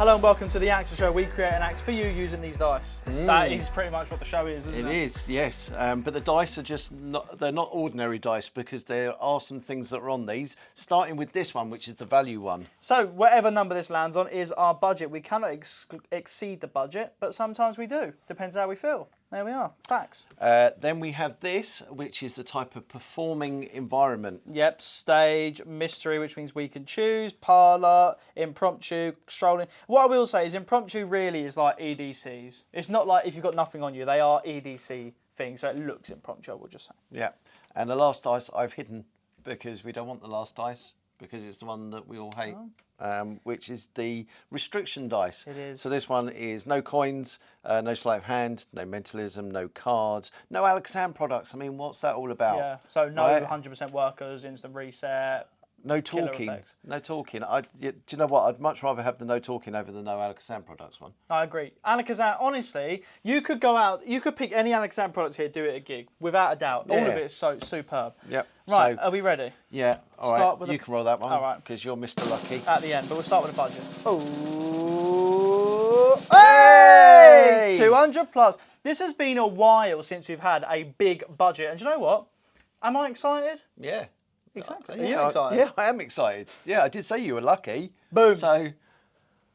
Hello and welcome to the Actor Show. We create an act for you using these dice. That is pretty much what the show is, isn't it? It is, yes. But the dice are just they're not ordinary dice because there are some things that are on these, starting with this one, which is the value one. So whatever number this lands on is our budget. We cannot exceed the budget, but sometimes we do. Depends how we feel. There we are. Facts. Then we have this, which is the type of performing environment. Yep. Stage, mystery, which means we can choose, parlour, impromptu, strolling. What I will say is impromptu really is like EDCs. It's not like if you've got nothing on you. They are EDC things, so it looks impromptu, I will just say. Yeah. And the last dice I've hidden because we don't want the last dice because it's the one that we all hate. Which is the restriction dice. It is. So this one is no coins, no sleight of hand, no mentalism, no cards, no Alakazam products. I mean, what's that all about? Yeah, so no right? 100% workers, instant reset. No talking. No talking. Do you know what? I'd much rather have the no talking over the no Alakazam products one. I agree. Alakazam, honestly, you could go out, you could pick any Alakazam products here, do it at a gig, without a doubt. Yeah. All of it is so superb. Yep. Right, So, are we ready? yeah. All Start right. with You can roll that one. All right. Because you're Mr. Lucky. At the end, but we'll start with the budget. Oh, hey! 200 plus. This has been a while since we've had a big budget, and do you know what? Am I excited? Yeah. Exactly. Yeah, Are you excited? Yeah, I am excited. Yeah, I did say you were lucky. Boom. So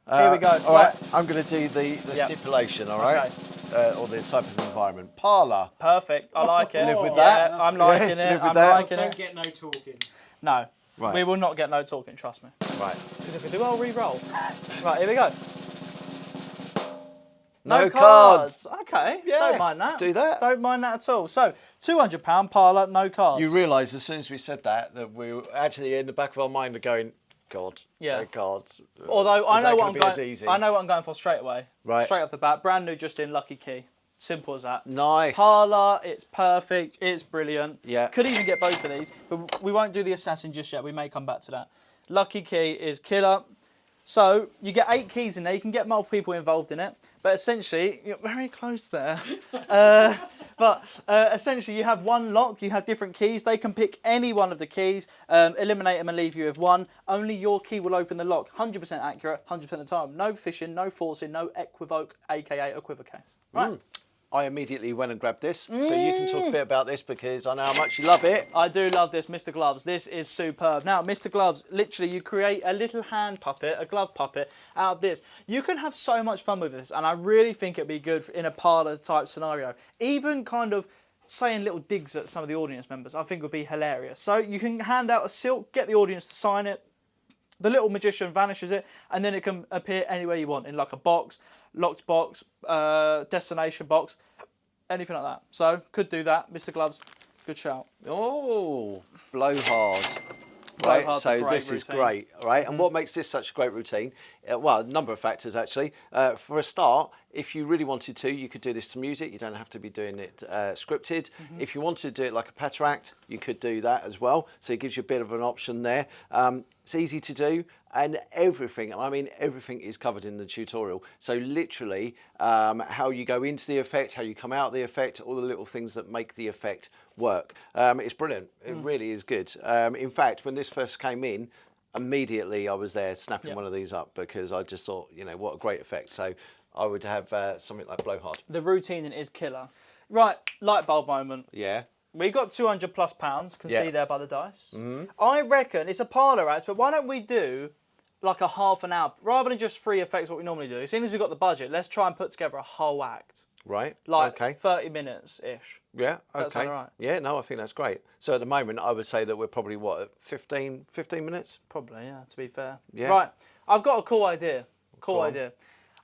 Here we go. All right, I'm going to do the stipulation, all right? Okay. Or the type of environment. Parlour. Perfect. I like it. Live with Yeah, that. I'm liking it. live with I'm that. liking Don't it. get no talking. No. Right. We will not get no talking, trust me. Right. Because if we do, I'll re-roll. Right, here we go. No cards. Okay, Yeah, don't mind that. do that. Don't mind that at all. So, £200 parlour, no cards. You realise as soon as we said that we were actually in the back of our mind are going, God, Yeah. no cards. Although I Is know that what gonna I'm be going. as easy? I know what I'm going for straight away. Right. Straight off the bat, brand new, just in, lucky key. Simple as that. Nice. Parlour, it's perfect. It's brilliant. Yeah. Could even get both of these, but we won't do the assassin just yet. We may come back to that. Lucky key is killer. So you get 8 keys in there. You can get multiple people involved in it, but essentially you're very close there. Essentially you have one lock. You have different keys. They can pick any one of the keys, eliminate them and leave you with one. Only your key will open the lock. 100% accurate, 100% of the time. No fishing, no forcing, no equivoke, aka equivocate. Right. I immediately went and grabbed this, so you can talk a bit about this because I know how much you love it. I do love this, Mr. Gloves. This is superb. Now, Mr. Gloves, literally, you create a little hand puppet, a glove puppet, out of this. You can have so much fun with this, and I really think it'd be good in a parlour-type scenario. Even kind of saying little digs at some of the audience members, I think would be hilarious. So you can hand out a silk, get the audience to sign it. The little magician vanishes it, and then it can appear anywhere you want, in like a box, locked box, destination box, anything like that. So, could do that. Mr. Gloves, good shout. Oh, blow hard. Blow Right, hard's a so great this is routine. great, right? And what makes this such a great routine? Well, a number of factors actually. For a start, if you really wanted to, you could do this to music. You don't have to be doing it scripted. If you wanted to do it like a patter act, you could do that as well. So it gives you a bit of an option there. It's easy to do, and everything, I mean, everything is covered in the tutorial. So literally, how you go into the effect, how you come out of the effect, all the little things that make the effect work. It's brilliant. It really is good. In fact, when this first came in, immediately I was there snapping one of these up because I just thought, you know, what a great effect. So I would have something like blowhard. The routine is killer. Right, light bulb moment. Yeah. We got £200+ can Yeah. see there by the dice. I reckon it's a parlour act, but why don't we do like a half an hour, rather than just 3 effects, what we normally do. As soon as we've got the budget, let's try and put together a whole act. Right. Like okay. 30 minutes-ish. Yeah. Does that Okay. sound all right? Yeah. No, I think that's great. So at the moment, I would say that we're probably what, at 15 minutes. Probably, yeah, to be fair. Yeah. Right, I've got a cool idea. Go on.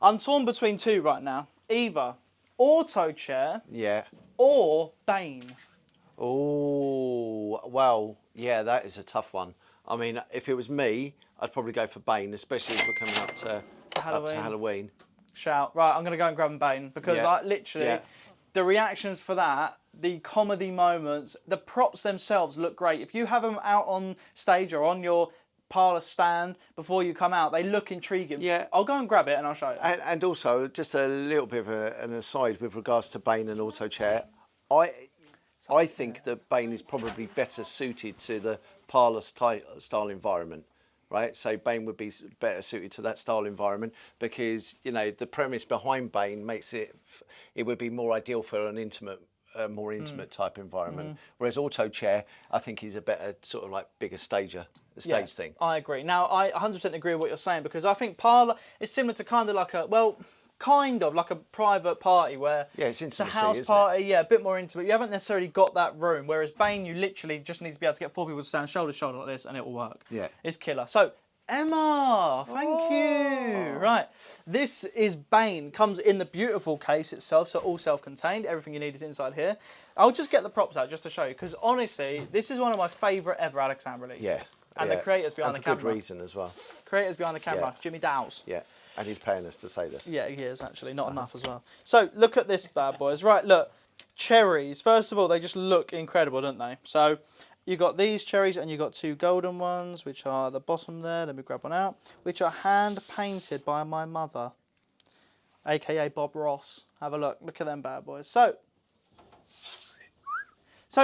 I'm torn between 2 right now. Either Auto Chair Yeah. or Bane. Oh, well, yeah, that is a tough one. I mean, if it was me, I'd probably go for Bane, especially if we're coming up to Halloween. Shout. Right, I'm going to go and grab Bane because Yeah. I literally, the reactions for that, the comedy moments, the props themselves look great. If you have them out on stage or on your parlour stand before you come out, they look intriguing. Yeah. I'll go and grab it and I'll show you. And also, just a little bit of an aside with regards to Bane and Auto Chair, I think that Bane is probably better suited to the parlour style environment. right? So Bane would be better suited to that style environment because, you know, the premise behind Bane makes it would be more ideal for an intimate, more intimate type environment. Whereas Auto Chair, I think, is a better sort of like bigger stage thing. I agree. Now, I 100% agree with what you're saying because I think parlour is similar to kind of like a, well, kind of like a private party where it's a intimacy, house isn't party, yeah, a bit more intimate. You haven't necessarily got that room, whereas Bane, you literally just need to be able to get 4 people to stand shoulder to shoulder like this and it will work. Yeah. It's killer. So, Emma, thank you. Right, this is Bane. Comes in the beautiful case itself, so all self-contained. Everything you need is inside here. I'll just get the props out just to show you, because honestly, this is one of my favourite ever Alexander releases. Yeah. And the creators behind the camera. For good reason as well. Creators behind the camera, Jimmy Daws. Yeah, and he's paying us to say this. Yeah, he is actually, not enough as well. So look at this bad boys. Right, look, cherries. First of all, they just look incredible, don't they? So you got these cherries and you got 2 golden ones, which are the bottom there. Let me grab one out. Which are hand painted by my mother, aka Bob Ross. Have a look. Look at them bad boys. So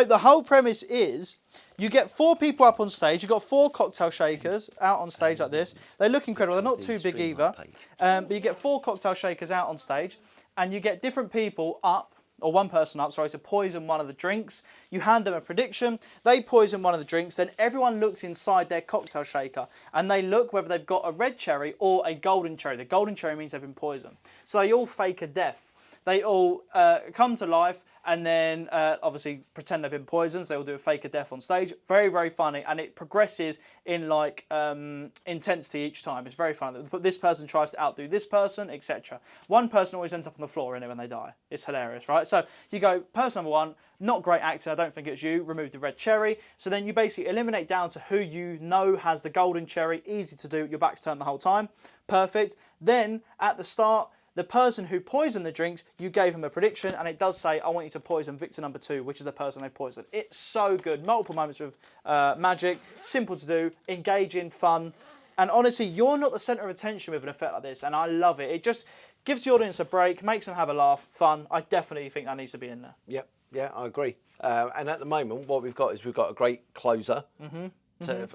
the whole premise is you get 4 people up on stage. You've got 4 cocktail shakers out on stage like this. They look incredible. They're not too big either. But you get 4 cocktail shakers out on stage and you get different people up, or one person up, sorry, to poison one of the drinks. You hand them a prediction. They poison one of the drinks. Then everyone looks inside their cocktail shaker and they look whether they've got a red cherry or a golden cherry. The golden cherry means they've been poisoned. So they all fake a death. They all come to life and then obviously pretend they've been poisoned. So they will do a fake of death on stage. Very, very funny. And it progresses in like intensity each time. It's very funny. This person tries to outdo this person, etc. One person always ends up on the floor in it when they die. It's hilarious, right? So you go, person number 1, not great acting. I don't think it's you. Remove the red cherry. So then you basically eliminate down to who you know has the golden cherry. Easy to do. Your back's turned the whole time. Perfect. Then at the start, the person who poisoned the drinks, you gave him a prediction, and it does say, I want you to poison victim number 2, which is the person they've poisoned. It's so good. Multiple moments of magic, simple to do, engaging, fun. And honestly, you're not the centre of attention with an effect like this, and I love it. It just gives the audience a break, makes them have a laugh, fun. I definitely think that needs to be in there. Yep, yeah, I agree. And at the moment, what we've got is we've got a great closer.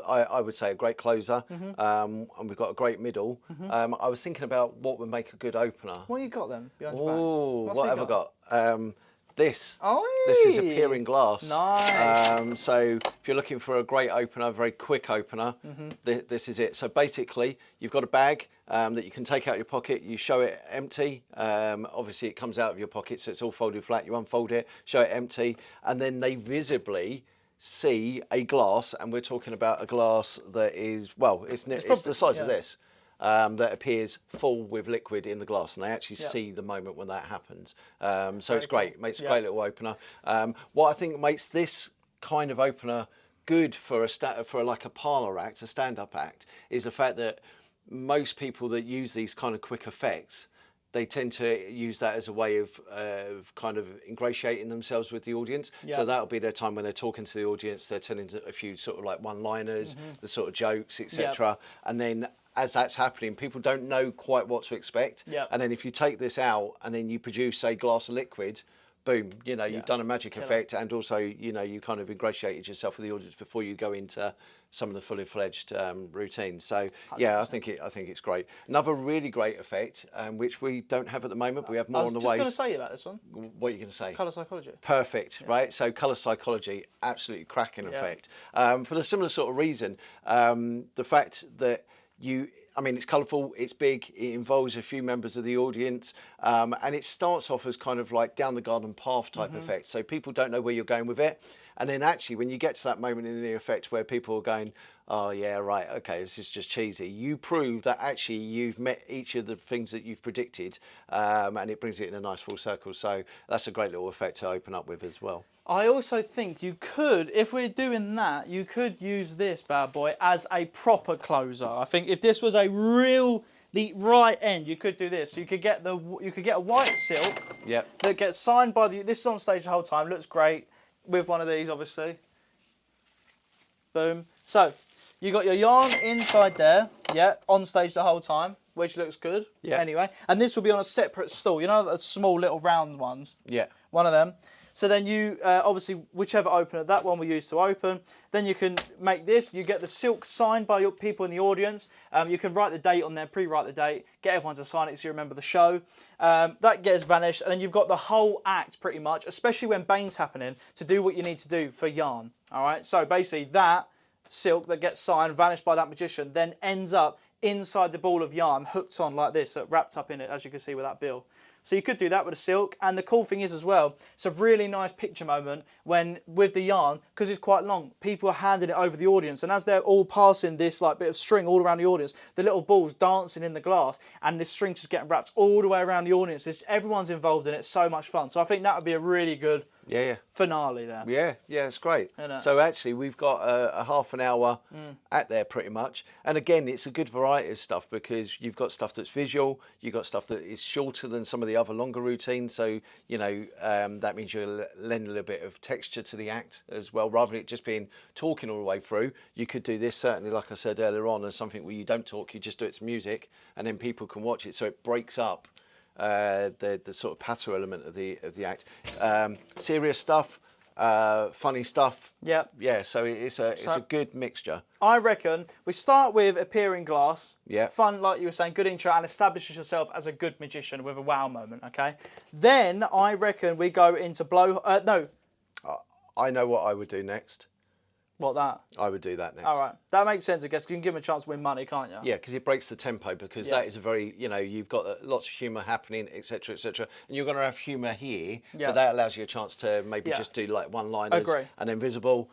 I would say a great closer, and we've got a great middle. I was thinking about what would make a good opener. What you got then behind your back? What have I got? This. Oh, this is appearing glass. Nice. So if you're looking for a great opener, a very quick opener, this is it. So basically, you've got a bag that you can take out of your pocket. You show it empty. Obviously, it comes out of your pocket, so it's all folded flat. You unfold it, show it empty, and then they visibly see a glass, and we're talking about a glass that is, well, it's the size of this, that appears full with liquid in the glass, and they actually see the moment when that happens. So it's great. It makes a great little opener. What I think makes this kind of opener good for like a parlour act, a stand-up act, is the fact that most people that use these kind of quick effects, they tend to use that as a way of kind of ingratiating themselves with the audience. So that'll be their time when they're talking to the audience, they're telling a few sort of like one-liners, the sort of jokes, etc. And then as that's happening, people don't know quite what to expect. And then if you take this out and then you produce a glass of liquid, boom, you know, you've done a magic effect, and also, you know, you kind of ingratiated yourself with the audience before you go into some of the fully fledged routines. So yeah, I think it's great. Another really great effect, which we don't have at the moment, but we have more on the way. I was just going to say about this one. What are you going to say? Colour psychology. Perfect, right? So colour psychology, absolutely cracking effect. For the similar sort of reason, the fact that I mean, it's colourful, it's big, it involves a few members of the audience, and it starts off as kind of like down the garden path type effect. So people don't know where you're going with it. And then actually, when you get to that moment in the effect where people are going, oh yeah, right, okay, this is just cheesy, you prove that actually you've met each of the things that you've predicted, and it brings it in a nice full circle. So that's a great little effect to open up with as well. I also think you could, if we're doing that, you could use this bad boy as a proper closer. I think if this was the right end, you could do this. You could get a white silk that gets signed by this is on stage the whole time, looks great with one of these, obviously. Boom. So you got your yarn inside there, on stage the whole time, which looks good. Anyway, and this will be on a separate stool. You know the small little round ones. One of them. So then you, obviously, whichever opener, that one we use to open. Then you can make this. You get the silk signed by your people in the audience. You can write the date on there, pre-write the date, get everyone to sign it so you remember the show. That gets vanished, and then you've got the whole act pretty much, especially when Bane's happening, to do what you need to do for yarn. All right. So basically, that silk that gets signed, vanished by that magician, then ends up inside the ball of yarn, hooked on like this, wrapped up in it, as you can see with that bill. So you could do that with a silk, and the cool thing is as well, it's a really nice picture moment when, with the yarn, because it's quite long, people are handing it over the audience, and as they're all passing this like bit of string all around the audience, the little ball's dancing in the glass, and this string just getting wrapped all the way around the audience. Everyone's involved in it, so much fun. So I think that would be a really good finale there. Yeah, it's great. So actually, we've got a half an hour at there pretty much. And again, it's a good variety of stuff because you've got stuff that's visual, you've got stuff that is shorter than some of the other longer routines. So, you know, that means you lend a little bit of texture to the act as well. Rather than it just being talking all the way through, you could do this, certainly, like I said earlier on, as something where you don't talk, you just do it to music, and then people can watch it. So it breaks up the sort of patter element of the act. Serious stuff, funny stuff. Yeah. So it's a good mixture. I reckon we start with appearing glass. Yeah. Fun, like you were saying, good intro, and establishes yourself as a good magician with a wow moment. Okay. Then I reckon we go into blow. No. I know what I would do next. What, that? I would do that next. All right. That makes sense, I guess, because you can give them a chance to win money, can't you? Yeah, because it breaks the tempo, because that is a very, you know, you've got lots of humour happening, etc., etc., and you're going to have humour here, but that allows you a chance to maybe just do like one-liners and then visible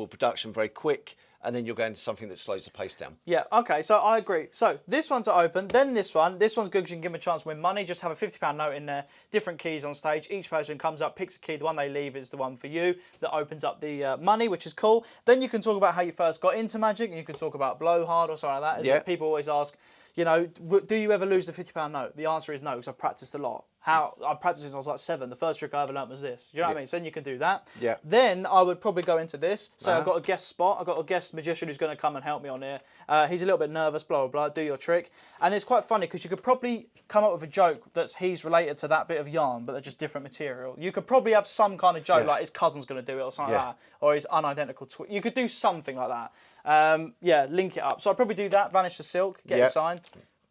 production, very quick, and then you'll go into something that slows the pace down. Yeah, okay, so I agree. So this one to open, then this one. This one's good because you can give them a chance to win money. Just have a £50 note in there, different keys on stage. Each person comes up, picks a key. The one they leave is the one for you that opens up the money, which is cool. Then you can talk about how you first got into Magic, and you can talk about blowhard or something like that. Yeah. People always ask, you know, do you ever lose the £50 note? The answer is no, because I've practiced a lot. I practiced since I was like 7. The first trick I ever learnt was this. Do you know what I mean? So then you can do that. Yeah. Then I would probably go into this. So I've got a guest spot. I've got a guest magician who's going to come and help me on here. He's a little bit nervous, blah, blah, blah. Do your trick. And it's quite funny because you could probably come up with a joke he's related to that bit of yarn, but they're just different material. You could probably have some kind of joke like his cousin's going to do it or something like that. Or his unidentical twin. You could do something like that. Link it up. So I'd probably do that, vanish the silk, get it signed.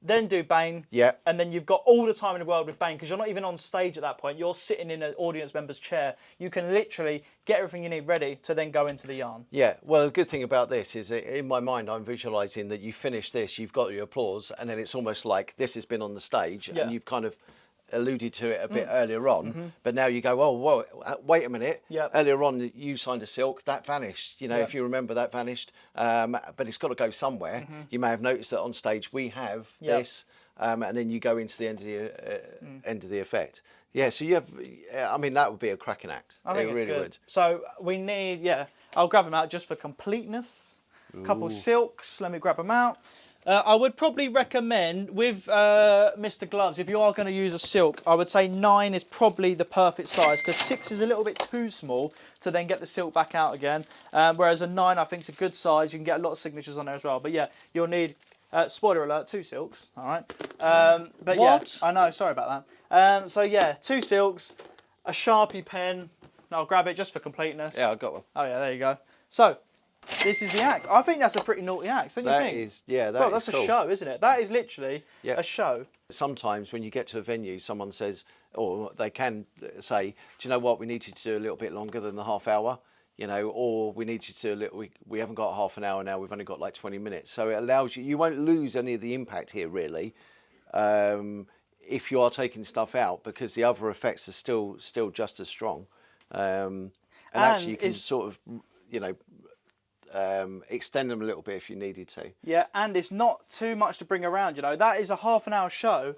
Then do Bane, and then you've got all the time in the world with Bane because you're not even on stage at that point. You're sitting in an audience member's chair. You can literally get everything you need ready to then go into the yarn. Yeah, well, the good thing about this is that in my mind, I'm visualising that you finish this, you've got your applause, and then it's almost like this has been on the stage, and you've kind of alluded to it a bit earlier on, but now you go, oh, whoa, wait a minute. Earlier on, you signed a silk, that vanished. You know, if you remember, that vanished, but it's got to go somewhere. You may have noticed that on stage we have this, and then you go into the end of the effect. Yeah, so you have, I mean, that would be a cracking act. I think it really would. So we need, I'll grab them out just for completeness. A couple of silks, let me grab them out. I would probably recommend with Mr. Gloves, if you are going to use a silk, I would say 9 is probably the perfect size because 6 is a little bit too small to then get the silk back out again. Whereas a 9 I think is a good size. You can get a lot of signatures on there as well. But yeah, you'll need, spoiler alert, 2 silks. All right. But what? Yeah, I know, sorry about that. So yeah, 2 silks, a Sharpie pen. I'll grab it just for completeness. Yeah, I got one. Oh yeah, there you go. So this is the act. I think that's a pretty naughty act, don't you think? That's a show, isn't it? That is literally a show. Sometimes when you get to a venue, someone says, or they can say, do you know what, we need you to do a little bit longer than the half hour, you know, or we need you to do a little, we haven't got half an hour now, we've only got like 20 minutes. So it allows you won't lose any of the impact here really, if you are taking stuff out, because the other effects are still just as strong. And actually you can sort of, you know, extend them a little bit if you needed to. Yeah, and it's not too much to bring around, you know. That is a half an hour show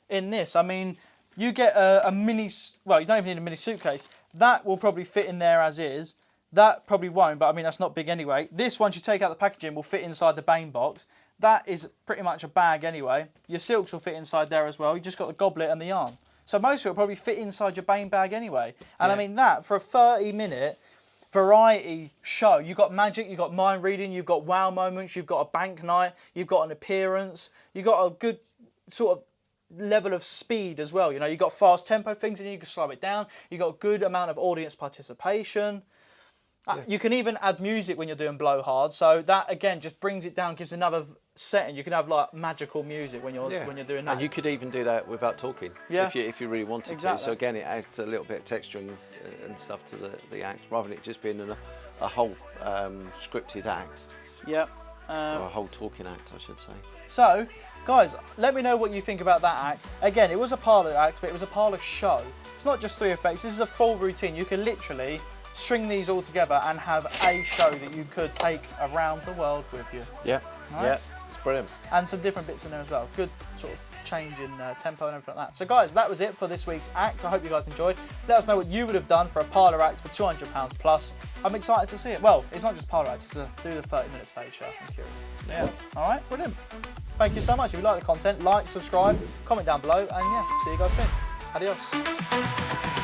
in this. I mean, you get a mini, well, you don't even need a mini suitcase. That will probably fit in there as is. That probably won't, but I mean, that's not big anyway. This, once you take out the packaging, will fit inside the Bane box. That is pretty much a bag anyway. Your silks will fit inside there as well. You just got the goblet and the yarn. So most of it will probably fit inside your Bane bag anyway. And I mean, that, for a 30-minute variety show, you've got magic, you've got mind reading, you've got wow moments, you've got a bank night, you've got an appearance, you've got a good sort of level of speed as well. You know, you've got fast tempo things and you can slow it down. You've got a good amount of audience participation. You can even add music when you're doing blowhard, so that again just brings it down, gives another setting. You can have like magical music when you're doing that. And you could even do that without talking, if you really wanted to. So again, it adds a little bit of texture and stuff to the act, rather than it just being a whole scripted act. Yeah. Or a whole talking act, I should say. So, guys, let me know what you think about that act. Again, it was a parlour act, but it was a parlour show. It's not just 3 effects. This is a full routine. You can literally string these all together and have a show that you could take around the world with you. Yeah, yeah, it's brilliant. And some different bits in there as well. Good sort of change in tempo and everything like that. So guys, that was it for this week's act. I hope you guys enjoyed. Let us know what you would have done for a parlour act for £200 plus. I'm excited to see it. Well, it's not just parlour act, it's do the 30-minute stage show. I'm curious. Yeah. All right, brilliant. Thank you so much. If you like the content, like, subscribe, comment down below, and yeah, see you guys soon. Adios.